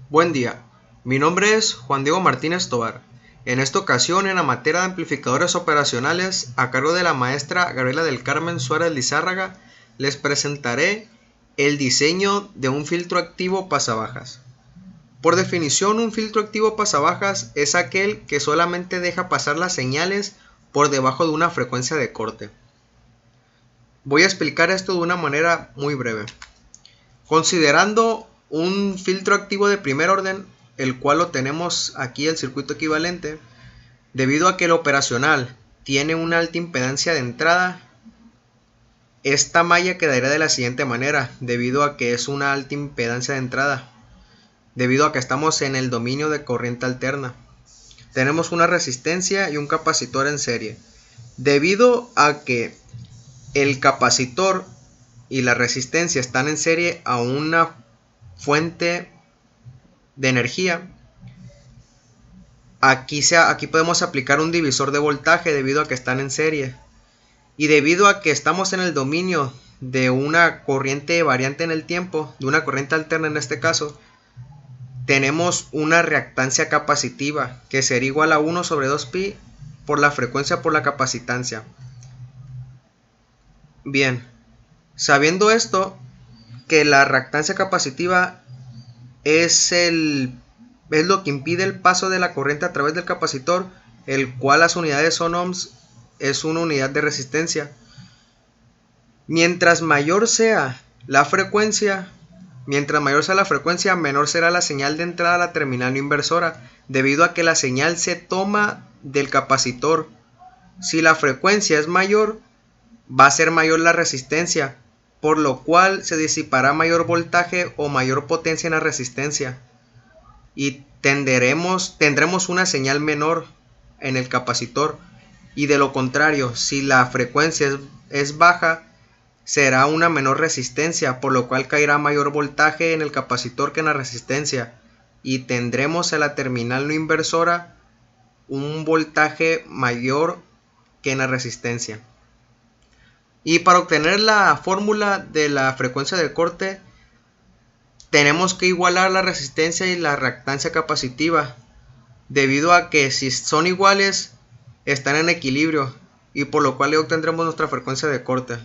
Buen día, mi nombre es Juan Diego Martínez Tovar. En esta ocasión, en la materia de amplificadores operacionales, a cargo de la maestra Gabriela del Carmen Suárez Lizárraga, les presentaré el diseño de un filtro activo pasabajas. Por definición, un filtro activo pasabajas es aquel que solamente deja pasar las señales por debajo de una frecuencia de corte. Voy a explicar esto de una manera muy breve. Considerando un filtro activo de primer orden, el cual lo tenemos aquí el circuito equivalente, debido a que el operacional tiene una alta impedancia de entrada, esta malla quedaría de la siguiente manera, debido a que es una alta impedancia de entrada, debido a que estamos en el dominio de corriente alterna. Tenemos una resistencia y un capacitor en serie. Debido a que el capacitor y la resistencia están en serie a una fuente de energía, aquí podemos aplicar un divisor de voltaje debido a que están en serie. Y debido a que estamos en el dominio de una corriente variante en el tiempo, de una corriente alterna en este caso, tenemos una reactancia capacitiva que sería igual a 1 sobre 2pi por la frecuencia por la capacitancia. Bien, sabiendo esto, que la reactancia capacitiva es lo que impide el paso de la corriente a través del capacitor, el cual las unidades son ohms, es una unidad de resistencia. Mientras mayor sea la frecuencia, menor será la señal de entrada a la terminal no inversora, debido a que la señal se toma del capacitor. Si la frecuencia es mayor, va a ser mayor la resistencia, por lo cual se disipará mayor voltaje o mayor potencia en la resistencia, y tendremos una señal menor en el capacitor. Y de lo contrario, si la frecuencia es baja, será una menor resistencia, por lo cual caerá mayor voltaje en el capacitor que en la resistencia, y tendremos en la terminal no inversora un voltaje mayor que en la resistencia. Y para obtener la fórmula de la frecuencia de corte, tenemos que igualar la resistencia y la reactancia capacitiva, debido a que si son iguales, están en equilibrio, y por lo cual obtendremos nuestra frecuencia de corte.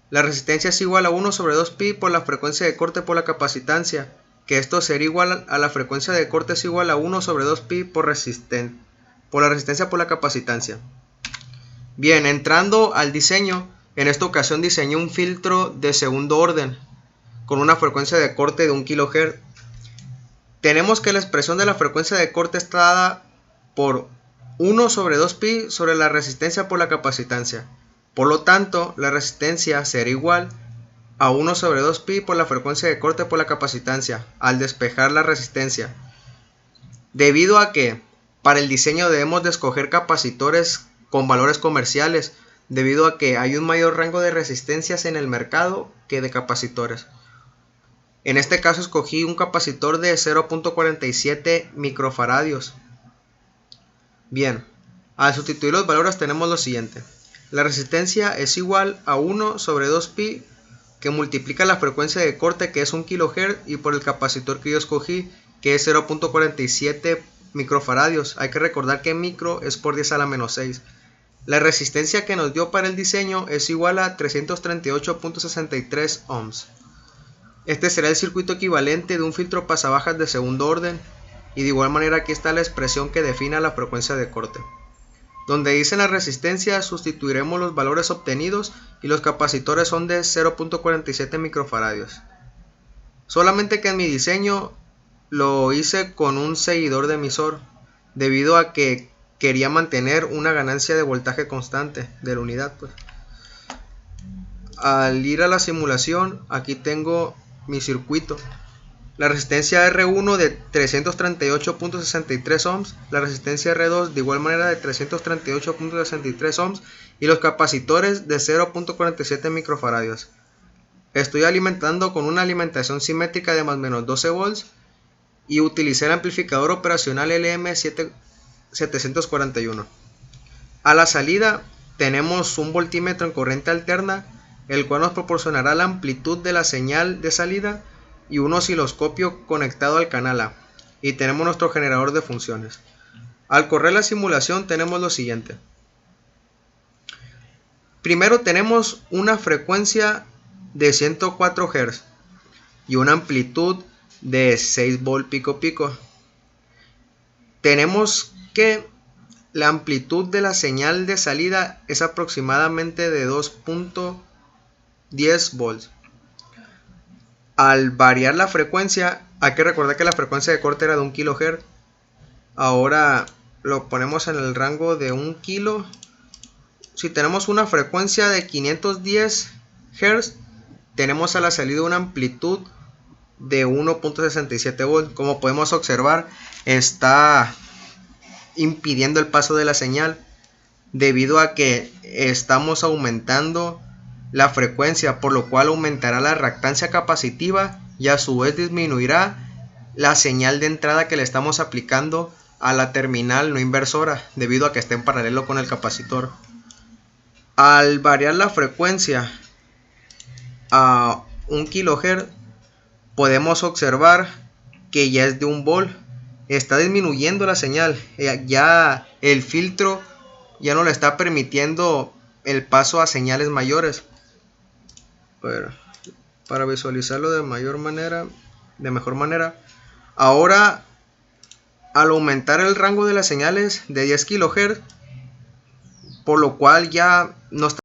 La resistencia es igual a 1 sobre 2pi por la frecuencia de corte por la capacitancia, que esto sería igual a la frecuencia de corte es igual a 1 sobre 2pi por la resistencia por la capacitancia. Bien, entrando al diseño, en esta ocasión diseñé un filtro de segundo orden, con una frecuencia de corte de 1 kHz. Tenemos que la expresión de la frecuencia de corte está dada por 1 sobre 2pi sobre la resistencia por la capacitancia. Por lo tanto, la resistencia será igual a 1 sobre 2pi por la frecuencia de corte por la capacitancia, al despejar la resistencia. Debido a que para el diseño debemos de escoger capacitores con valores comerciales, debido a que hay un mayor rango de resistencias en el mercado que de capacitores. En este caso escogí un capacitor de 0.47 microfaradios. Bien, al sustituir los valores tenemos lo siguiente. La resistencia es igual a 1 sobre 2pi, que multiplica la frecuencia de corte, que es 1 kHz, y por el capacitor que yo escogí, que es 0.47 microfaradios. Hay que recordar que micro es por 10 a la menos 6. La resistencia que nos dio para el diseño es igual a 338.63 ohms. Este será el circuito equivalente de un filtro pasabajas de segundo orden, y de igual manera aquí está la expresión que define la frecuencia de corte. Donde dice la resistencia, sustituiremos los valores obtenidos y los capacitores son de 0.47 microfaradios. Solamente que en mi diseño lo hice con un seguidor de emisor, debido a que quería mantener una ganancia de voltaje constante de la unidad. Al ir a la simulación, aquí tengo mi circuito. La resistencia R1 de 338.63 ohms, la resistencia R2 de igual manera de 338.63 ohms y los capacitores de 0.47 microfaradios. Estoy alimentando con una alimentación simétrica de más o menos 12 volts y utilicé el amplificador operacional LM741. A la salida tenemos un voltímetro en corriente alterna, el cual nos proporcionará la amplitud de la señal de salida y un osciloscopio conectado al canal A. Y tenemos nuestro generador de funciones. Al correr la simulación tenemos lo siguiente. Primero tenemos una frecuencia de 104 Hz y una amplitud de 6 volt pico pico. Tenemos que la amplitud de la señal de salida es aproximadamente de 2.10 volts. Al variar la frecuencia, hay que recordar que la frecuencia de corte era de 1 kHz. Ahora lo ponemos en el rango de 1 kilo. Si tenemos una frecuencia de 510 Hz, tenemos a la salida una amplitud de 1.67 volts. Como podemos observar, está impidiendo el paso de la señal debido a que estamos aumentando la frecuencia, por lo cual aumentará la reactancia capacitiva y a su vez disminuirá la señal de entrada que le estamos aplicando a la terminal no inversora debido a que está en paralelo con el capacitor. Al variar la frecuencia a 1 kHz, podemos observar que ya es de 1 volt. Está disminuyendo la señal, ya el filtro ya no le está permitiendo el paso a señales mayores. Para visualizarlo de mejor manera, ahora al aumentar el rango de las señales de 10 kHz, por lo cual ya no está